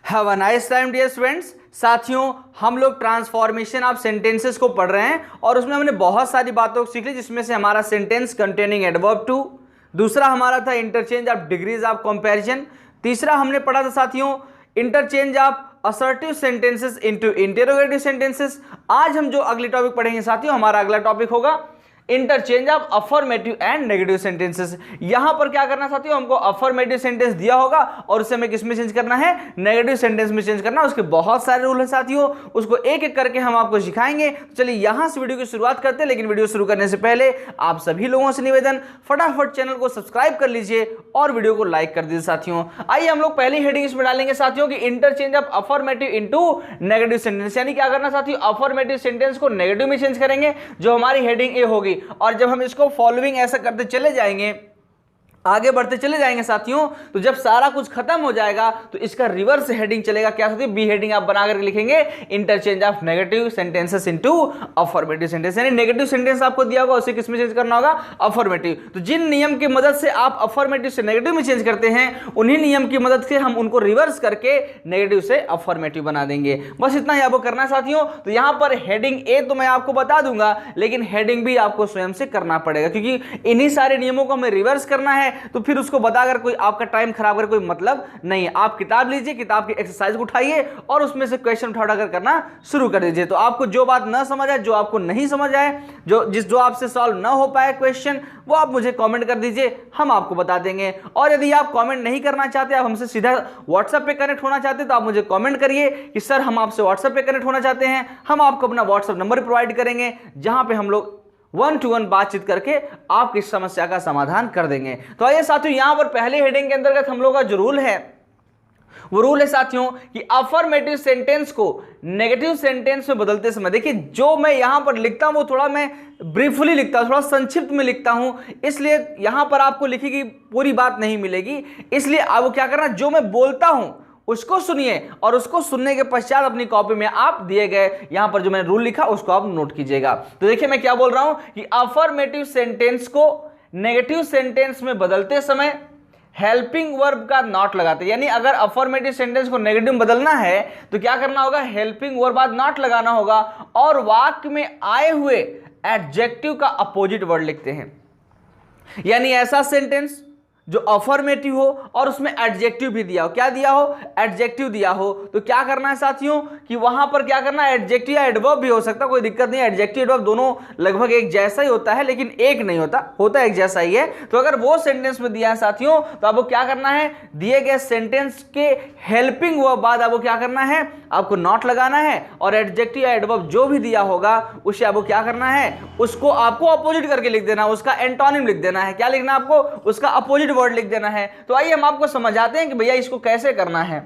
Have a nice time dear students. साथियों, हम लोग ट्रांसफॉर्मेशन ऑफ सेंटेंसेस को पढ़ रहे हैं और उसमें हमने बहुत सारी बातों को सीख ली, जिसमें से हमारा सेंटेंस कंटेनिंग एडवर्ब टू, दूसरा हमारा था interchange of degrees of comparison, तीसरा हमने पढ़ा था साथियों interchange of assertive sentences into interrogative sentences. आज हम जो अगली टॉपिक पढ़ेंगे साथियों, हमारा अगला टॉपिक होगा interchange of affirmative and negative sentences. यहां पर क्या करना साथियों, हमको अफर्मेटिव सेंटेंस दिया होगा और उसे हमें किसमें चेंज करना है, नेगेटिव सेंटेंस में चेंज करना। उसके बहुत सारे रूल है साथियों, उसको एक एक करके हम आपको सिखाएंगे। तो चलिए यहां से वीडियो की शुरुआत करते हैं, लेकिन वीडियो शुरू करने से पहले आप सभी लोगों से निवेदन, फटाफट चैनल को सब्सक्राइब कर लीजिए और वीडियो को लाइक कर दीजिए साथियों। आइए हम लोग पहली हेडिंग इसमें डालेंगे साथियों की interchange of affirmative into negative sentence. यानी क्या करना साथियों, अफर्मेटिव सेंटेंस को नेगेटिव में चेंज करेंगे, जो हमारी हेडिंग ए होगी। और जब हम इसको फॉलोइंग ऐसा करते चले जाएंगे, आगे बढ़ते चले जाएंगे साथियों, तो जब सारा कुछ खत्म हो जाएगा तो इसका रिवर्स हेडिंग चलेगा। क्या साथियों, बी हेडिंग आप बनाकर लिखेंगे interchange of negative sentences into affirmative sentence. यानी नेगेटिव सेंटेंस आपको दिया होगा, उसे किसमें चेंज करना होगा, अफर्मेटिव। तो जिन नियम की मदद से आप अफर्मेटिव से नेगेटिव में चेंज करते हैं, उन्हीं नियम की मदद से हम उनको रिवर्स करके नेगेटिव से अफर्मेटिव बना देंगे। बस इतना ही आपको करना है साथियों। तो यहां पर हेडिंग ए तो मैं आपको बता दूंगा, लेकिन हेडिंग बी आपको स्वयं से करना पड़ेगा, क्योंकि इन्हीं सारे नियमों को हमें रिवर्स करना है। तो फिर उसको बताकर कोई आपका टाइम खराब कर कोई मतलब नहीं है। आप किताब लीजिए, किताब की एक्सरसाइज उठाइए और उसमें से क्वेश्चन उठाकर करना शुरू कर दीजिए। तो आपको जो बात ना समझ आए, जो आपको नहीं समझ आए, जो आपसे सॉल्व ना हो पाए क्वेश्चन, वो आप मुझे कमेंट कर दीजिए, हम आपको बता देंगे। और यदि आप कमेंट नहीं करना चाहते, आप हमसे सीधा व्हाट्सएप पे कनेक्ट होना चाहते, तो आप मुझे कमेंट करिए कि सर हम आपसे व्हाट्सएप पे कनेक्ट होना चाहते हैं। हम आपको अपना व्हाट्सएप नंबर प्रोवाइड करेंगे, जहां पे हम लोग 1-to-1 बातचीत करके आपकी समस्या का समाधान कर देंगे। तो आइए साथियों, यहां पर पहले हेडिंग के अंतर्गत हम लोग का जो रूल है, वो रूल है साथियों कि अफर्मेटिव सेंटेंस को नेगेटिव सेंटेंस में बदलते समय, देखिए जो मैं यहां पर लिखता हूं वो थोड़ा मैं ब्रीफली लिखता हूं, थोड़ा संक्षिप्त में लिखता हूं, इसलिए यहां पर आपको लिखी की पूरी बात नहीं मिलेगी। इसलिए आपको क्या करना, जो मैं बोलता हूं उसको सुनिए और उसको सुनने के पश्चात अपनी कॉपी में आप दिए गए यहां पर जो मैंने रूल लिखा उसको आप नोट कीजिएगा। तो देखिए मैं क्या बोल रहा हूं कि अफर्मेटिव सेंटेंस को नेगेटिव सेंटेंस में बदलते समय हेल्पिंग वर्ब का नॉट लगाते, यानी अगर अफर्मेटिव सेंटेंस को नेगेटिव में बदलना है तो क्या करना होगा, हेल्पिंग वर्ब बाद नॉट लगाना होगा और वाक्य में आए हुए एडजेक्टिव का अपोजिट वर्ड लिखते हैं। यानी ऐसा सेंटेंस जो अफर्मेटिव हो और उसमें एडजेक्टिव भी दिया हो, क्या दिया हो, एडजेक्टिव दिया हो, तो क्या करना है साथियों कि वहां पर क्या करना है, एडजेक्टिव या एडवर्ब भी हो सकता है, कोई दिक्कत नहीं है। एडजेक्टिव एडवर्ब दोनों लगभग एक जैसा ही होता है, लेकिन एक नहीं होता, होता एक जैसा ही है। तो अगर वो सेंटेंस में दिया है साथियों, तो आपको क्या करना है, दिए गए सेंटेंस के हेल्पिंग वर्ब बाद आपको क्या करना है, आपको नॉट लगाना है और एडजेक्टिव या एडवर्ब जो भी दिया होगा उसे आपको क्या करना है, उसको आपको अपोजिट करके लिख देना, उसका एंटोनिम लिख देना है। क्या लिखना है आपको, उसका अपोजिट वर्ड लिख देना है। तो आइए हम आपको समझाते हैं कि भैया इसको कैसे करना है।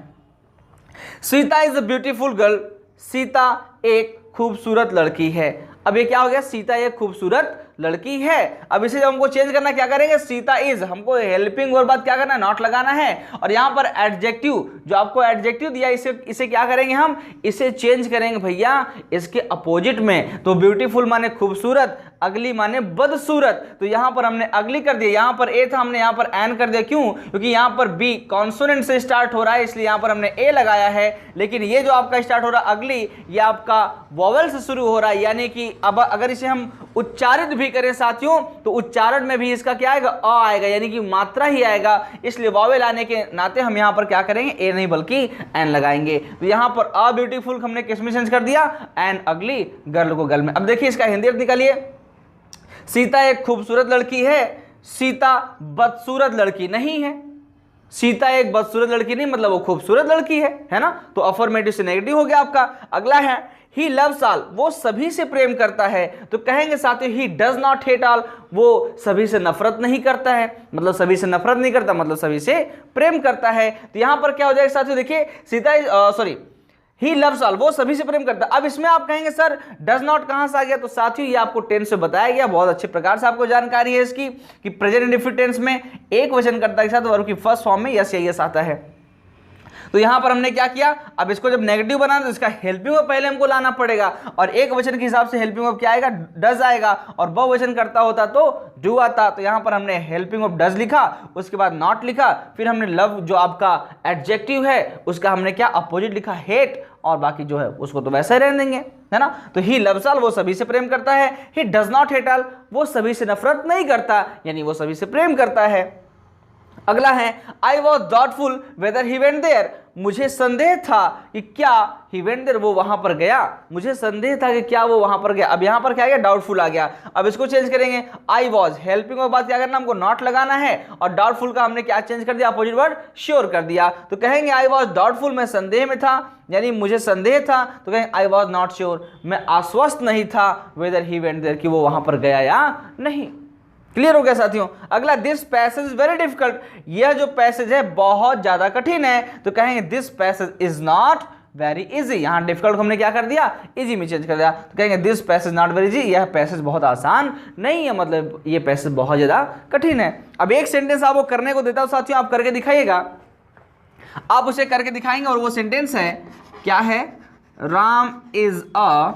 Sita is a beautiful girl, Sita एक खूबसूरत लड़की है। अब ये क्या हो गया, सीता एक खूबसूरत लड़की है। अब इसे जब हमको चेंज करना, क्या करेंगे, सीता इज, हमको हेल्पिंग वर्ब बाद क्या करना है, नॉट लगाना है और यहां पर एडजेक्टिव, जो आपको एडजेक्टिव दिया इसे क्या करेंगे, हम इसे चेंज करेंगे भैया इसके अपोजिट में। तो ब्यूटीफुल माने खूबसूरत, अगली माने बदसूरत, तो यहां पर हमने अगली कर दिया, यहां पर ए था हमने यहां पर एन कर दिया। क्यों, क्योंकि यहां पर बी कॉन्सोनेंट से स्टार्ट हो रहा है, इसलिए यहां पर हमने ए लगाया है। लेकिन ये जो आपका स्टार्ट हो रहा है अगली, ये आपका वॉवेल से शुरू हो रहा है, यानी कि अब अगर इसे हम उच्चारित भी करें साथियों, तो उच्चारण में भी इसका क्या आएगा, अ आएगा, यानी कि मात्रा ही आएगा। इसलिए वॉवेल आने के नाते हम यहां पर क्या करेंगे, ए नहीं बल्कि एन लगाएंगे। तो यहां पर अ ब्यूटीफुल हमने किस में चेंज कर दिया, एन अगली, गर्ल को गर्ल में। अब देखिए इसका हिंदी अर्थ निकालिए, सीता एक खूबसूरत लड़की है, सीता बदसूरत लड़की नहीं है। सीता एक बदसूरत लड़की नहीं मतलब वो खूबसूरत लड़की है ना। तो अफर्मेटिव से नेगेटिव हो गया आपका। अगला है ही लव्स ऑल, वो सभी से प्रेम करता है। तो कहेंगे साथियों he does not hate all, वो सभी से नफरत नहीं करता है, मतलब सभी से नफरत नहीं करता, मतलब सभी से प्रेम करता है। तो यहां पर क्या हो जाएगा साथियों, देखिए सीता ही लव्स ऑल, वो सभी से प्रेम करता है। अब इसमें आप कहेंगे सर डज नॉट कहां से आ गया, तो साथियों ये आपको टेंस से बताया गया, बहुत अच्छे प्रकार से आपको जानकारी है इसकी कि प्रेजेंट इंडेफिनिट टेंस में एक वचन कर्ता के साथ वर्ब की फर्स्ट फॉर्म में यस या यस आता है। तो यहां पर हमने क्या किया, अब इसको जब नेगेटिव बनाना तो इसका हेल्पिंग वर्ब पहले हमको लाना पड़ेगा, और एक वचन के हिसाब से हेल्पिंग वर्ब क्या आएगा, डज आएगा, और बहुवचन करता होता तो डू आता। तो यहां पर हमने हेल्पिंग वर्ब डज लिखा, उसके बाद नॉट लिखा, फिर हमने लव जो आपका एडजेक्टिव है उसका हमने क्या अपोजिट लिखा हेट, और बाकी जो है उसको तो वैसे ही रहने देंगे, है ना। तो ही लव्स ऑल वो सभी से प्रेम करता है, he does not hate all वो सभी से नफरत नहीं करता, यानी वो सभी से प्रेम करता है। अगला है I was doubtful whether he went there, मुझे संदेह था कि क्या ही वेंट देयर वो वहां पर गया, मुझे संदेह था कि क्या वो वहां पर गया। अब यहां पर क्या आ गया, डाउटफुल आ गया। अब इसको चेंज करेंगे, आई वॉज हेल्पिंग के बाद क्या करना, हमको नॉट लगाना है, और डाउटफुल का हमने क्या चेंज कर दिया, अपोजिट वर्ड श्योर कर दिया। तो कहेंगे आई वॉज डाउटफुल, मैं संदेह में था, यानी मुझे संदेह था, तो कहेंगे आई वॉज नॉट श्योर, मैं आश्वस्त नहीं था, वेदर ही वेंट देयर कि वो वहां पर गया या नहीं। क्लियर हो गया साथियों। अगला this passage is very difficult, यह जो पैसेज है बहुत ज्यादा कठिन है, तो कहेंगे this passage is not very easy. यहां डिफिकल्ट हमने क्या कर दिया, इजी में चेंज कर दिया, तो कहेंगे this passage not very easy, यह पैसेज बहुत आसान नहीं है, मतलब ये पैसेज बहुत ज्यादा कठिन है। अब एक सेंटेंस आपको करने को देता हूं साथियों, आप करके दिखाइएगा, आप उसे करके दिखाएंगे, और वो सेंटेंस है क्या है, Ram is a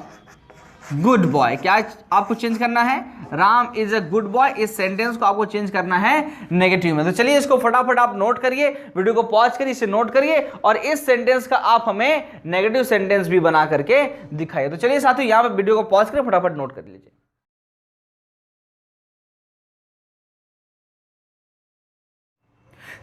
good boy. क्या आपको चेंज करना है, Ram is a good boy, इस सेंटेंस को आपको चेंज करना है नेगेटिव में। तो चलिए इसको फटाफट आप नोट करिए, वीडियो को पॉज करिए, इसे नोट करिए, और इस सेंटेंस का आप हमें नेगेटिव सेंटेंस भी बना करके दिखाइए। तो चलिए साथियों यहां पर वीडियो को पॉज करिए, फटाफट नोट कर लीजिए।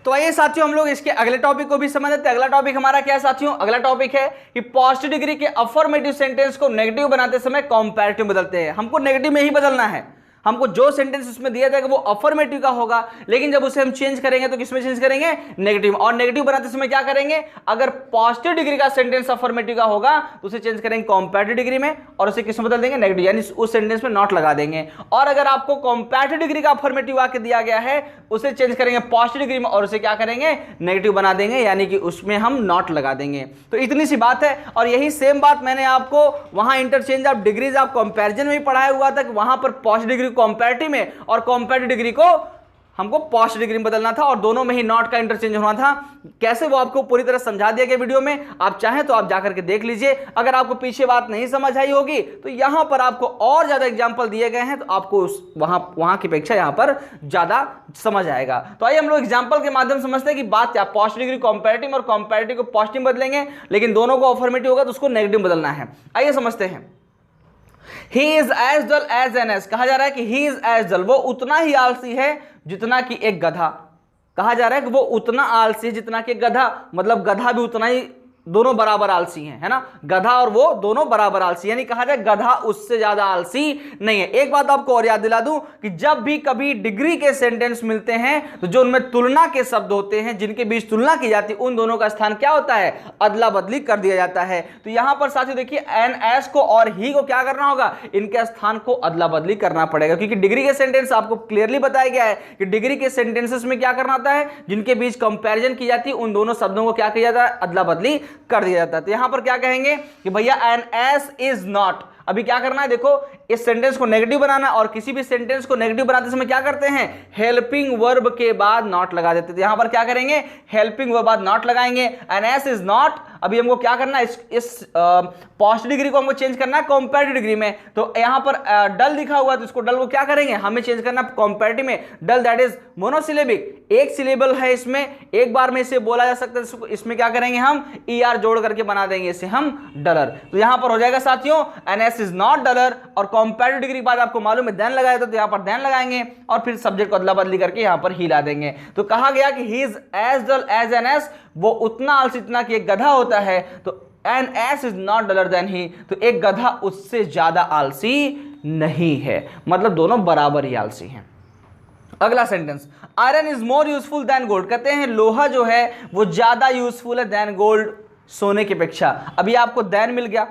तो आइए साथियों हम लोग इसके अगले टॉपिक को भी समझ लेते हैं। अगला टॉपिक हमारा क्या है साथियों, अगला टॉपिक है कि पॉजिटिव डिग्री के अफर्मेटिव सेंटेंस को नेगेटिव बनाते समय कंपैरेटिव बदलते हैं। हमको नेगेटिव में ही बदलना है, हमको जो सेंटेंस उसमें दिया जाएगा वो अफर्मेटिव का होगा, लेकिन जब उसे हम चेंज करेंगे तो किसमें चेंज करेंगे, नेगेटिव। और नेगेटिव बनाते समय क्या करेंगे, अगर पॉजिटिव डिग्री का सेंटेंस अफर्मेटिव का होगा तो उसे चेंज करेंगे कंपैरेटिव डिग्री में, और उसे किसमें बदल देंगे, नेगेटिव, यानी उस सेंटेंस में नॉट लगा देंगे। और अगर आपको कंपैरेटिव डिग्री का अफर्मेटिव वाक्य दिया गया है उसे चेंज करेंगे पॉजिटिव डिग्री में, और उसे क्या करेंगे, नेगेटिव बना देंगे, यानी कि उसमें हम नॉट लगा देंगे। तो इतनी सी बात है, और यही सेम बात मैंने आपको वहां interchange of degrees of comparison में भी पढ़ाया हुआ था, कि वहां पर पॉजिटिव डिग्री कंपैरेटिव में और कंपैरेटिव डिग्री को हमको पॉजिटिव डिग्री में बदलना था, और दोनों में ही नॉट का इंटरचेंज होना था। कैसे वो आपको पूरी तरह समझा दिया गया वीडियो में, आप चाहें तो आप जाकर के देख लीजिए। अगर आपको पीछे बात नहीं समझ आई होगी तो यहां पर आपको और ज्यादा एग्जांपल दिए गए हैं, तो आपको वहां की अपेक्षा यहां पर ज्यादा समझ आएगा। तो आइए हम लोग एग्जांपल के माध्यम से समझते हैं कि बात क्या, पॉजिटिव डिग्री कंपैरेटिव और कंपैरेटिव को पॉजिटिव बदलेंगे, लेकिन दोनों को अफर्मेटिव होगा तो उसको नेगेटिव बदलना है। आइए समझते हैं। He is as dull as an ass, कहा जा रहा है कि he is as dull, वो उतना ही आलसी है जितना कि एक गधा। कहा जा रहा है कि वो उतना आलसी है जितना कि गधा, मतलब गधा भी उतना ही, दोनों बराबर आलसी हैं, है ना, गधा और वो दोनों बराबर आलसी, यानी कहा जाए गधा उससे ज्यादा आलसी नहीं है। एक बात आपको और याद दिला दूं कि जब भी कभी डिग्री के सेंटेंस मिलते हैं तो जो उनमें तुलना के शब्द होते हैं, जिनके बीच तुलना की जाती है, उन दोनों का स्थान क्या होता है, अदला बदली कर दिया जाता है। तो यहां पर साथियों देखिए एन एस को और ही को क्या करना होगा, इनके स्थान को अदला बदली करना पड़ेगा, क्योंकि डिग्री के सेंटेंस आपको क्लियरली बताया गया है कि डिग्री के सेंटेंसेस में क्या करना होता है, जिनके बीच कंपैरिजन की जाती है उन दोनों शब्दों को क्या किया जाता है, अदला बदली कर दिया जाता है। तो यहां पर क्या कहेंगे कि भैया एन एस इज नॉट, अभी क्या करना है, देखो इस सेंटेंस को नेगेटिव बनाना, और किसी भी सेंटेंस को नेगेटिव बनाते समय क्या करते हैं, हेल्पिंग वर्ब के बाद नॉट लगा देते हैं। यहां पर क्या करेंगे, हेल्पिंग वर्ब बाद नॉट लगाएंगे, एन एस इज नॉट। अभी हमको क्या करना है, इस पॉजिटिव डिग्री को हमको चेंज करना है कंपैरेटिव डिग्री में। तो यहां पर डल लिखा हुआ है, तो इसको डल को क्या करेंगे, हमें चेंज करना कंपैरेटिव में, डल दैट इज मोनोसिलेबिक, एक सिलेबल है, इसमें एक बार में इसे बोला जा सकता है, इसमें क्या करेंगे हम ER जोड़ करके बना देंगे इसे हम डलर। तो यहां पर हो जाएगा साथियों an ass is not duller, और कंपैरेटिव डिग्री के बाद आपको मालूम है देन लगाया था, तो यहां पर देन लगाएंगे और फिर सब्जेक्ट को अदला बदली करके यहां पर ही ला देंगे। तो कहा गया कि he is as dull as an ass, वो उतना आलसी जितना कि एक गधा होता है, तो an ass is not duller than he, तो एक गधा उससे ज्यादा आलसी नहीं है, मतलब दोनों बराबर ही आलसी हैं। अगला sentence, iron is more useful than gold, कहते हैं लोहा जो है वो ज्यादा यूजफुल है देन गोल्ड, सोने की अपेक्षा। अभी आपको देन मिल गया,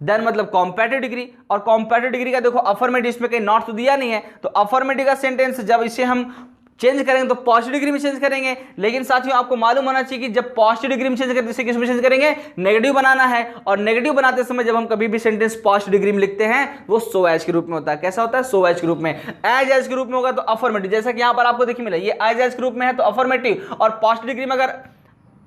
देन मतलब कंपैरेटिव डिग्री, और कंपैरेटिव डिग्री का देखो अफर्मेटिव इसमें कहीं नॉट तो दिया नहीं है, तो अफर्मेटिव का सेंटेंस जब इसे हम चेंज करेंगे तो पॉजिटिव डिग्री में चेंज करेंगे। लेकिन साथियों आपको मालूम होना चाहिए कि जब पॉजिटिव डिग्री में चेंज करें तो किस में चेंज करेंगे, नेगेटिव बनाना है, और नेगेटिव बनाते समय जब हम कभी भी सेंटेंस पॉजिटिव डिग्री में लिखते हैं वो सो एज के रूप में होता है। कैसा होता है, सो एज के रूप में। एज के रूप में होगा तो अफर्मेटिव, जैसा कि यहां पर आपको देखिए मिला, ये एज के रूप में है तो अफर्मेटिव, और पॉजिटिव डिग्री में अगर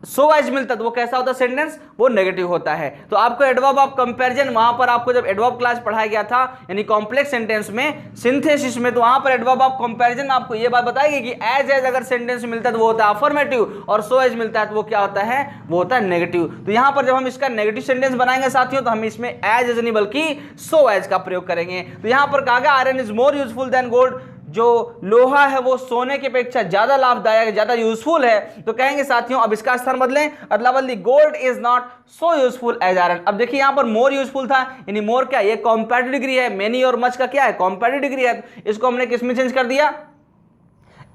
सो एज मिलता है तो वो कैसा होता है सेंटेंस, वो नेगेटिव होता है। तो आपको एडवर्ब ऑफ कंपैरिजन, वहां पर आपको जब एडवर्ब क्लास पढ़ाया गया था यानी कॉम्प्लेक्स सेंटेंस में, सिंथेसिस में, तो वहां पर एडवर्ब ऑफ कंपैरिजन में आपको ये बात बताएगी कि एज अगर सेंटेंस मिलता है तो वो होता है अफर्मेटिव, और सो एज मिलता है तो वो क्या होता है, वो होता है नेगेटिव। तो यहां पर जब हम इसका नेगेटिव सेंटेंस बनाएंगे साथियों, तो हम इसमें एज नहीं बल्कि सो एज का प्रयोग करेंगे। तो यहां पर कहा गया iron is more useful than gold, जो लोहा है वो सोने की अपेक्षा ज्यादा लाभदायक, ज्यादा यूजफुल है। तो कहेंगे साथियों, अब इसका स्थान बदलें, अदला बदली, gold is not so useful as iron. अब देखिए यहां पर मोर यूजफुल था, यानी मोर क्या, ये कॉम्पैरेटिव डिग्री है, मेनी और मच का क्या है, कॉम्पैरेटिव डिग्री है। इसको हमने किस में चेंज कर दिया,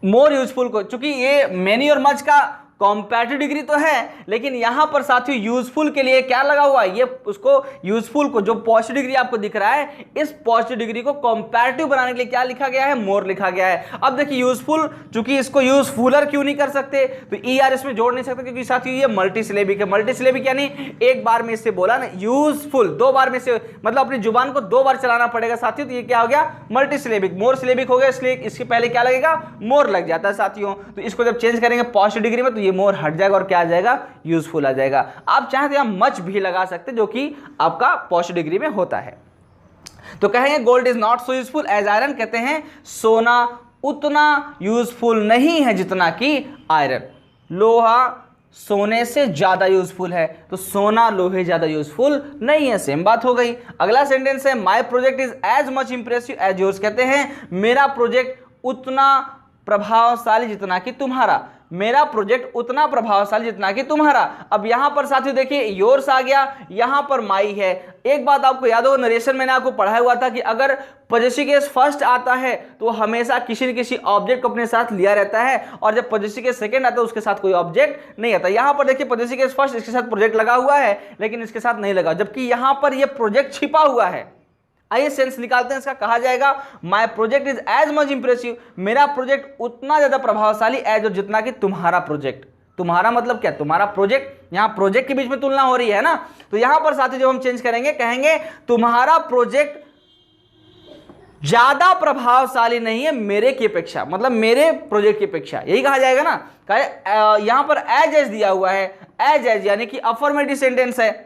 मोर यूजफुल को, चूंकि ये मेनी और मच का कॉम्पैरेटिव डिग्री तो है, लेकिन यहां पर साथियों यूजफुल के लिए क्या लगा हुआ है, ये उसको यूजफुल को, जो पॉजिटिव डिग्री आपको दिख रहा है, इस पॉजिटिव डिग्री को कॉम्पैरेटिव बनाने के लिए क्या लिखा गया है, मोर लिखा गया है। अब देखिए यूजफुल, चूंकि इसको यूजफुलर क्यों नहीं कर सकते, तो ER इसमें जोड़ नहीं सकते, क्योंकि साथियों ये मल्टीसिलेबिक है। मल्टीसिलेबिक यानी एक बार में इससे बोला ना, यूजफुल दो बार में से, मतलब अपनी जुबान को दो बार चलाना पड़ेगा साथियों, तो ये क्या हो गया, मल्टीसिलेबिक। मोर सिलेबिक हो गया, इसलिए इसके पहले क्या लगेगा, मोर लग जाता है साथियों। तो इसको जब चेंज करेंगे पॉजिटिव डिग्री में, तो ये मोर हट जाएगा और क्या आ जाएगा, यूजफुल आ जाएगा। आप चाहे तो यहां मच भी लगा सकते, जो कि आपका पॉजिटिव डिग्री में होता है। तो कहेंगे gold is not so useful as iron, कहते हैं सोना उतना यूजफुल नहीं है जितना कि आयरन। लोहा सोने से ज्यादा यूजफुल है, तो सोना लोहे ज्यादा यूजफुल नहीं है, सेम बात हो गई। अगला सेंटेंस है my project is as much impressive as yours, कहते हैं मेरा प्रोजेक्ट उतना प्रभावशाली जितना कि तुम्हारा, मेरा प्रोजेक्ट उतना प्रभावशाली जितना कि तुम्हारा। अब यहां पर साथियों देखिए योर्स आ गया, यहां पर माई है। एक बात आपको याद हो, नरेशन मैंने आपको पढ़ाया हुआ था कि अगर पॉजेसिव केस फर्स्ट आता है तो हमेशा किसी न किसी ऑब्जेक्ट को अपने साथ लिया रहता है, और जब पॉजेसिव केस सेकंड आता है उसके साथ कोई ऑब्जेक्ट नहीं आता। यहां पर देखिए पॉजेसिव केस फर्स्ट, इसके साथ प्रोजेक्ट लगा हुआ है लेकिन इसके साथ नहीं लगा, जबकि यहां पर यह प्रोजेक्ट छिपा हुआ है। आइए सेंस निकालते हैं इसका। कहा जाएगा my project is as much impressive, मेरा प्रोजेक्ट उतना ज्यादा प्रभावशाली एज और जितना कि तुम्हारा प्रोजेक्ट। तुम्हारा मतलब क्या, तुम्हारा प्रोजेक्ट, यहां प्रोजेक्ट के बीच में तुलना हो रही है ना, तो यहां पर साथी जब हम चेंज करेंगे कहेंगे तुम्हारा प्रोजेक्ट ज्यादा प्रभावशाली नहीं है मेरे की अपेक्षा, मतलब मेरे प्रोजेक्ट की अपेक्षा, यही कहा जाएगा ना। यहां पर एज दिया हुआ है, एज यानी कि अफर्मेटिव सेंटेंस है,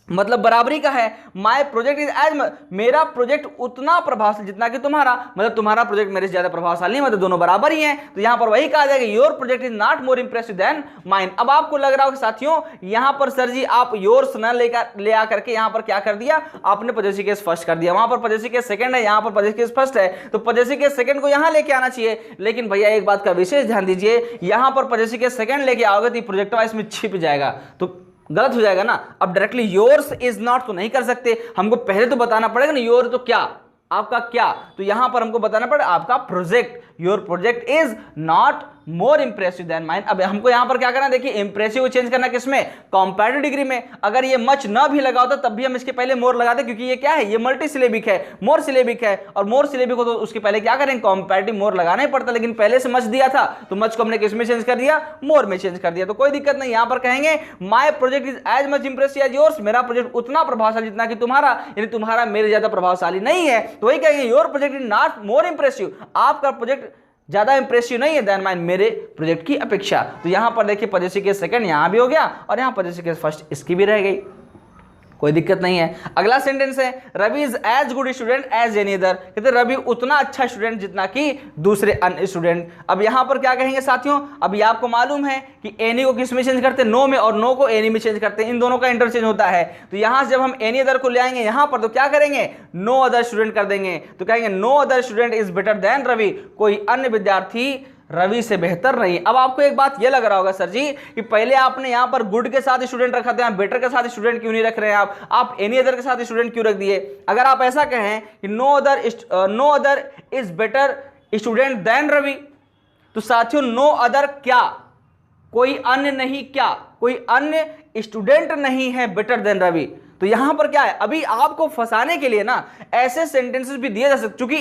मतलब बराबरी का है। माय प्रोजेक्ट इज एज, मेरा प्रोजेक्ट उतना प्रभावशाली जितना कि तुम्हारा, मतलब तुम्हारा प्रोजेक्ट मेरे से ज्यादा प्रभावशाली नहीं, मतलब दोनों बराबर ही हैं। तो यहां पर वही कहा जाएगा your project is not more impressive then mine. अब आपको लग रहा होगा साथियों यहां पर सर जी आप योर्स न ले आकर के यहां पर क्या कर दिया, आपने पॉजेसिव केस फर्स्ट कर दिया, वहां पर पॉजेसिव केस सेकंड है, यहां पर पॉजेसिव केस फर्स्ट है, तो पॉजेसिव केस सेकंड को यहां लेके आना चाहिए। लेकिन भैया एक बात का विशेष ध्यान दीजिए, यहां पर पॉजेसिव केस सेकंड लेके आओगे तो प्रोजेक्ट वाइज में छिप जाएगा, तो गलत हो जाएगा ना। अब डायरेक्टली योर्स इज नॉट तो नहीं कर सकते, हमको पहले तो बताना पड़ेगा ना योर तो क्या, आपका क्या, तो यहां पर हमको बताना पड़ेगा आपका project, your project is not more impressive then mine. अब हमको यहां पर क्या करना, देखिए इंप्रेसिव को चेंज करना किसमें, कंपैरेटिव डिग्री में। अगर ये मच न भी लगा होता तब भी हम इसके पहले मोर लगाते, क्योंकि ये क्या है, ये मल्टी सिलेबिक है, मोर सिलेबिक है, और मोर सिलेबिक हो तो उसके पहले क्या करें, कंपैरेटिव मोर लगाना ही पड़ता, लेकिन पहले से मच दिया था तो मच को हमने किस में चेंज कर दिया, मोर में चेंज कर दिया, तो कोई दिक्कत नहीं। यहां पर कहेंगे my project is as much impressive as yours, मेरा प्रोजेक्ट उतना प्रभावशाली जितना कि तुम्हारा, यानी तुम्हारा मेरे ज्यादा प्रभावशाली नहीं है, तो वही कहेंगे your project is not more impressive, आपका प्रोजेक्ट ज्यादा इंप्रेसिव नहीं है देन माइन, मेरे प्रोजेक्ट की अपेक्षा। तो यहां पर देखिए पॉजेसिव केस सेकंड यहां भी हो गया और यहां पॉजेसिव केस फर्स्ट इसकी भी रह गई, कोई दिक्कत नहीं है। अगला सेंटेंस है Ravi is as good student as any other, कहते हैं रवि उतना अच्छा स्टूडेंट जितना कि दूसरे अन्य स्टूडेंट। अब यहां पर क्या कहेंगे साथियों, अभी आपको मालूम है कि एनी को किस में चेंज करते हैं, नो में, और नो को एनी में चेंज करते हैं, इन दोनों का इंटरचेंज होता है। तो यहां से जब हम एनी अदर को ले आएंगे यहां पर तो क्या करेंगे, नो अदर स्टूडेंट कर देंगे, तो कहेंगे no other student is better than Ravi, कोई अन्य विद्यार्थी रवि से बेहतर नहीं। अब आपको एक बात ये लग रहा होगा सर जी कि पहले आपने यहां पर गुड के साथ स्टूडेंट रखा था, बेटर के साथ स्टूडेंट क्यों नहीं रख रहे हैं आप एनी अदर के साथ स्टूडेंट क्यों रख दिए। अगर आप ऐसा कहें कि no other is better student than Ravi, तो साथियों नो अदर क्या, कोई अन्य नहीं, क्या कोई अन्य स्टूडेंट नहीं है बेटर देन रवि। तो यहां पर क्या है, अभी आपको फंसाने के लिए ना ऐसे सेंटेंसेस भी दिए जा सकते, क्योंकि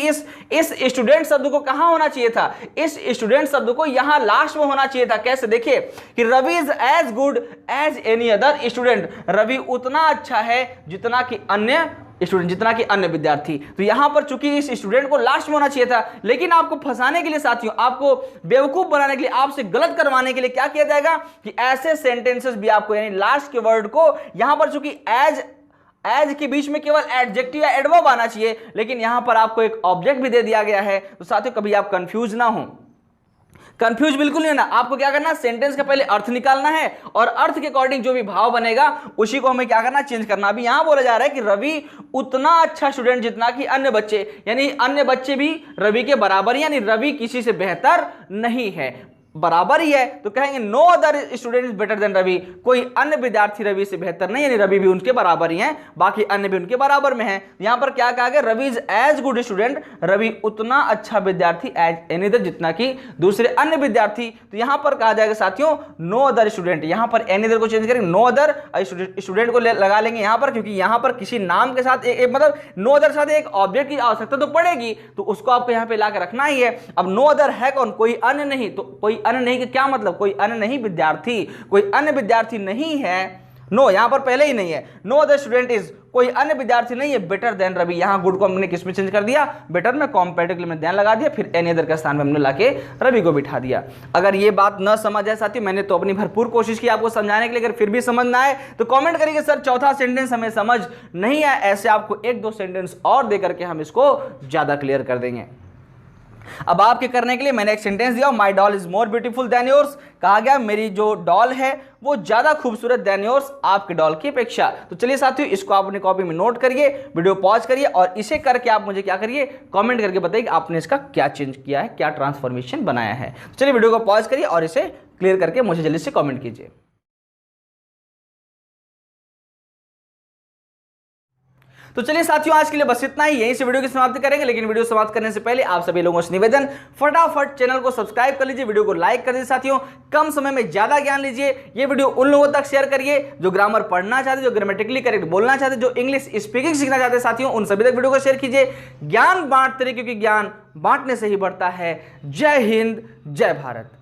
इस स्टूडेंट शब्द को कहां होना चाहिए था, इस स्टूडेंट शब्द को यहां लास्ट में होना चाहिए था। कैसे, देखिए कि Ravi is as good as any other student, Ravi उतना अच्छा है जितना कि अन्य स्टूडेंट जितना कि अन्य विद्यार्थी। तो यहां पर चूंकि इस स्टूडेंट को लास्ट में होना चाहिए था, लेकिन आपको फंसाने के लिए साथियों, आपको बेवकूफ बनाने के लिए, आपसे गलत करवाने के लिए क्या किया जाएगा कि ऐसे सेंटेंसेस भी आपको, यानी लास्ट के वर्ड को यहां पर चूंकि एज के बीच में केवल एडजेक्टिव या एडवर्ब आना चाहिए, लेकिन यहां पर आपको एक ऑब्जेक्ट भी दे दिया गया है। तो साथियों कभी आप कंफ्यूज ना हो, कंफ्यूज बिल्कुल नहीं होना। आपको क्या करना, सेंटेंस का पहले अर्थ निकालना है और अर्थ के अकॉर्डिंग जो भी भाव बनेगा उसी को हमें क्या करना, चेंज करना। अभी यहां बोला जा रहा है कि रवि उतना अच्छा स्टूडेंट जितना कि अन्य बच्चे, यानी अन्य बच्चे भी रवि के बराबर, यानी रवि किसी से बेहतर नहीं है, बराबर ही है। तो कहेंगे no other student is better than Ravi, कोई अन्य विद्यार्थी रवि से बेहतर नहीं, यानी रवि भी उनके बराबर ही हैं, बाकी अन्य भी उनके बराबर में हैं। यहां पर क्या कहा गया, Ravi is as good student, Ravi उतना अच्छा विद्यार्थी एज एनी अदर, जितना कि दूसरे अन्य विद्यार्थी। तो यहां पर कहा जाएगा साथियों नो अदर स्टूडेंट, यहां पर एनी अदर को चेंज करेंगे, नो अदर स्टूडेंट को लगा लेंगे यहां पर, क्योंकि यहां पर किसी नाम के साथ मतलब नो अदर साथ एक ऑब्जेक्ट की आवश्यकता तो पड़ेगी, तो उसको आपको यहां पे ला के रखना ही है। अब नो अदर है कौन, कोई अन्य नहीं, तो कोई अन्य नहीं कि क्या मतलब, कोई अन्य नहीं विद्यार्थी, कोई अन्य विद्यार्थी नहीं है, नो यहां पर पहले ही नहीं है, नो अदर स्टूडेंट इज, कोई अन्य विद्यार्थी नहीं है बेटर देन रवि। यहां गुड को हमने किस में चेंज कर दिया, बेटर में, कॉम्पैरेटिवली में देन लगा दिया, फिर एनी अदर के स्थान में हमने लाके रवि को बिठा दिया। अगर ये बात न समझ आए साथियों, मैंने तो अपनी भरपूर कोशिश की आपको समझाने के लिए, अगर फिर भी समझ ना आए तो कमेंट करिए सर चौथा सेंटेंस हमें समझ नहीं आया, ऐसे आपको एक दो सेंटेंस और देकर के हम इसको ज्यादा क्लियर कर देंगे। अब आपके करने के लिए मैंने एक सेंटेंस दिया, my doll is more beautiful than yours, कहा गया मेरी जो डॉल है वो ज्यादा खूबसूरत देन योर्स, आपके डॉल की अपेक्षा। तो चलिए साथियों इसको आप अपनी कॉपी में नोट करिए, वीडियो पॉज करिए और इसे करके आप मुझे क्या करिए, कमेंट करके बताइए कि आपने इसका क्या चेंज किया है, क्या ट्रांसफॉर्मेशन बनाया है। तो चलिए वीडियो को पॉज करिए और इसे क्लियर करके मुझे जल्दी से कॉमेंट कीजिए। तो चलिए साथियों आज के लिए बस इतना ही, यहीं से वीडियो की समाप्ति करेंगे। लेकिन वीडियो समाप्त करने से पहले आप सभी लोगों से निवेदन, फटाफट चैनल को सब्सक्राइब कर लीजिए, वीडियो को लाइक कर दीजिए साथियों, कम समय में ज्यादा ज्ञान लीजिए। ये वीडियो उन लोगों तक शेयर करिए जो ग्रामर पढ़ना चाहते, जो ग्रामेटिकली करेक्ट बोलना चाहते, जो इंग्लिश स्पीकिंग सीखना चाहते साथियों, उन सभी तक वीडियो को शेयर कीजिए। ज्ञान बांटते रहिए क्योंकि ज्ञान बांटने से ही बढ़ता है। जय हिंद, जय भारत।